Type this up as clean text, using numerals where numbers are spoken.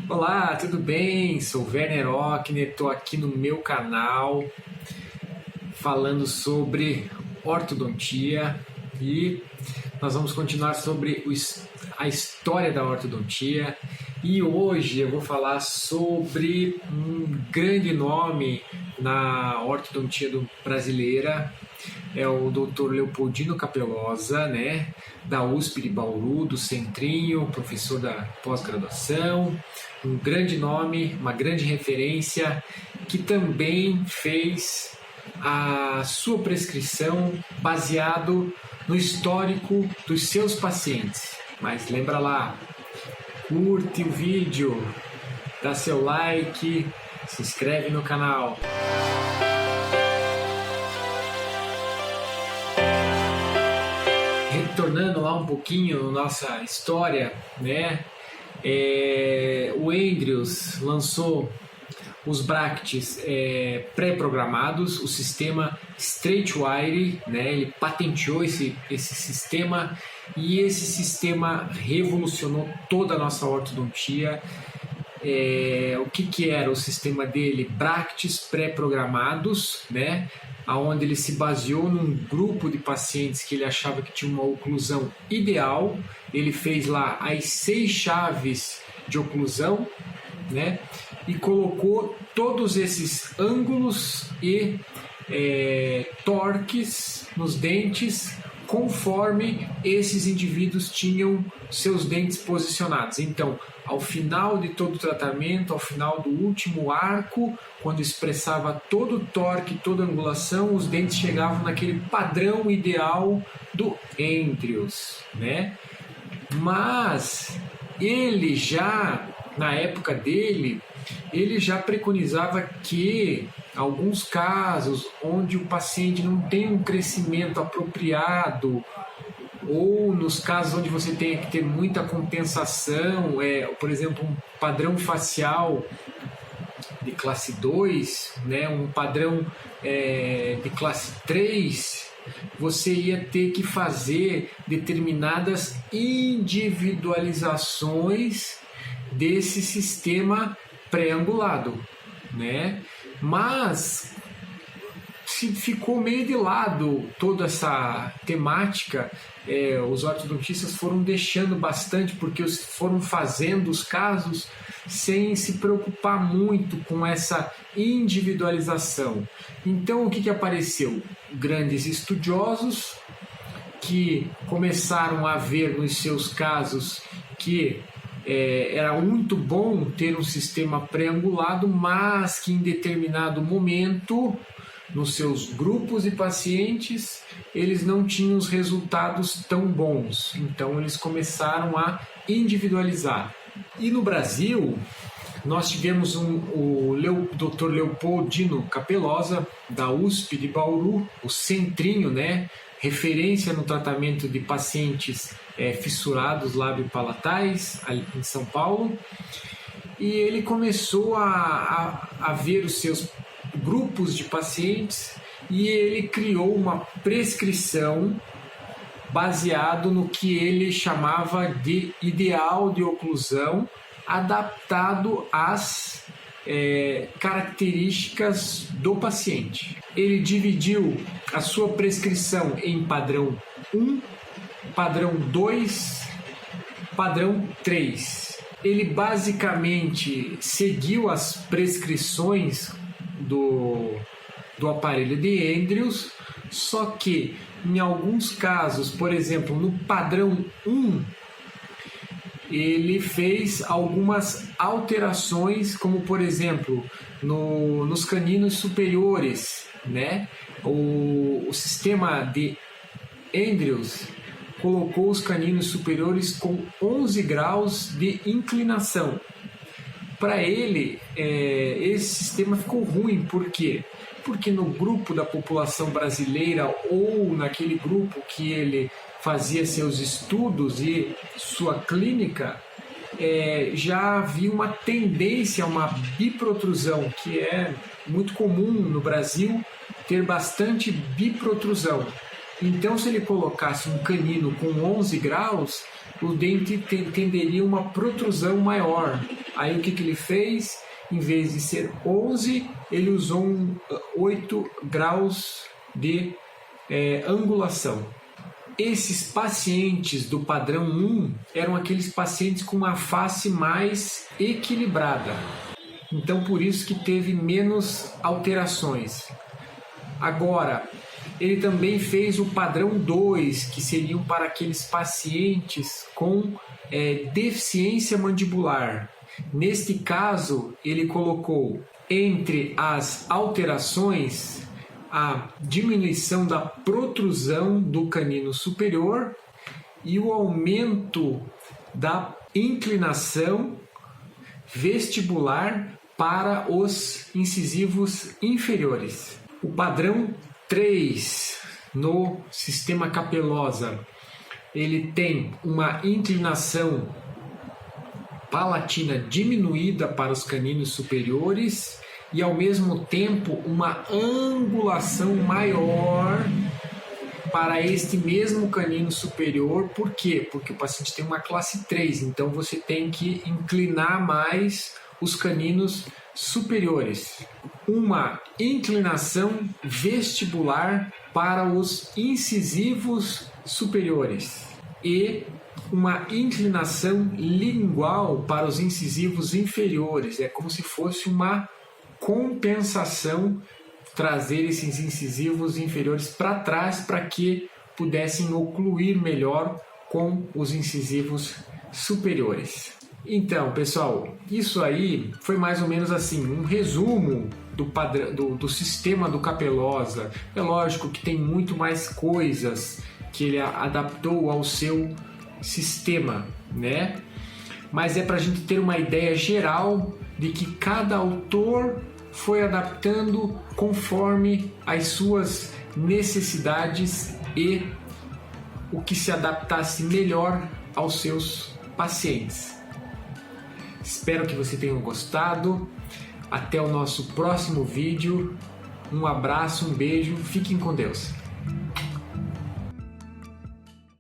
Olá, tudo bem? Sou Werner Ockner, estou aqui no meu canal falando sobre ortodontia e nós vamos continuar sobre a história da ortodontia e hoje eu vou falar sobre um grande nome na ortodontia brasileira, é o Dr. Leopoldino Capelosa, né? Da USP de Bauru, do Centrinho, professor da pós-graduação, um grande nome, uma grande referência, que também fez a sua prescrição baseado no histórico dos seus pacientes. Mas lembra lá, curte o vídeo, dá seu like, se inscreve no canal. Retornando lá um pouquinho nossa história, né? O Andrews lançou os brackets pré-programados, o sistema Straightwire, né? Ele patenteou esse sistema e esse sistema revolucionou toda a nossa ortodontia. O que era o sistema dele? Brackets pré-programados, né? Onde ele se baseou num grupo de pacientes que ele achava que tinha uma oclusão ideal. Ele fez lá as 6 chaves de oclusão, né? E colocou todos esses ângulos e torques nos dentes conforme esses indivíduos tinham seus dentes posicionados. Então, ao final de todo o tratamento, ao final do último arco, quando expressava todo o torque, toda a angulação, os dentes chegavam naquele padrão ideal do Andrews, né? Mas ele já, na época dele, ele já preconizava que alguns casos onde o paciente não tem um crescimento apropriado, ou nos casos onde você tem que ter muita compensação, por exemplo, um padrão facial de classe 2, né, um padrão de classe 3, você ia ter que fazer determinadas individualizações desse sistema pré-angulado, né? Mas ficou meio de lado toda essa temática. Os ortodontistas foram deixando bastante porque foram fazendo os casos sem se preocupar muito com essa individualização. Então o que apareceu? Grandes estudiosos que começaram a ver nos seus casos que era muito bom ter um sistema pré-angulado, mas que em determinado momento, nos seus grupos de pacientes, eles não tinham os resultados tão bons. Então, eles começaram a individualizar. E no Brasil, nós tivemos o Dr. Leopoldino Capelosa, da USP de Bauru, o Centrinho, né? Referência no tratamento de pacientes fissurados lábio-palatais, ali em São Paulo. E ele começou a ver os seus grupos de pacientes e ele criou uma prescrição baseado no que ele chamava de ideal de oclusão adaptado às características do paciente. Ele dividiu a sua prescrição em padrão 1, padrão 2, padrão 3. Ele basicamente seguiu as prescrições do aparelho de Andrews, só que em alguns casos, por exemplo, no padrão 1, ele fez algumas alterações, como por exemplo, nos caninos superiores, né? O sistema de Andrews colocou os caninos superiores com 11 graus de inclinação. Para ele, esse sistema ficou ruim. Por quê? Porque no grupo da população brasileira ou naquele grupo que ele fazia seus estudos e sua clínica, já havia uma tendência a uma biprotrusão, que é muito comum no Brasil ter bastante biprotrusão. Então, se ele colocasse um canino com 11 graus, o dente tenderia uma protrusão maior. Aí o que ele fez? Em vez de ser 11, ele usou 8 graus de angulação. Esses pacientes do padrão 1 eram aqueles pacientes com uma face mais equilibrada. Então, por isso que teve menos alterações. Agora, ele também fez o padrão 2, que seriam para aqueles pacientes com deficiência mandibular. Neste caso, ele colocou entre as alterações a diminuição da protrusão do canino superior e o aumento da inclinação vestibular para os incisivos inferiores. O padrão 3 no sistema capelosa, ele tem uma inclinação palatina diminuída para os caninos superiores e ao mesmo tempo uma angulação maior para este mesmo canino superior. Por quê? Porque o paciente tem uma classe 3, então você tem que inclinar mais os caninos superiores. Uma inclinação vestibular para os incisivos superiores e uma inclinação lingual para os incisivos inferiores. É como se fosse uma compensação, trazer esses incisivos inferiores para trás para que pudessem ocluir melhor com os incisivos superiores. Então, pessoal, isso aí foi mais ou menos assim, um resumo do padrão do sistema do Capelosa. É lógico que tem muito mais coisas que ele adaptou ao seu sistema, né? Mas é para a gente ter uma ideia geral de que cada autor foi adaptando conforme as suas necessidades e o que se adaptasse melhor aos seus pacientes. Espero que você tenha gostado. Até o nosso próximo vídeo. Um abraço, um beijo, fiquem com Deus.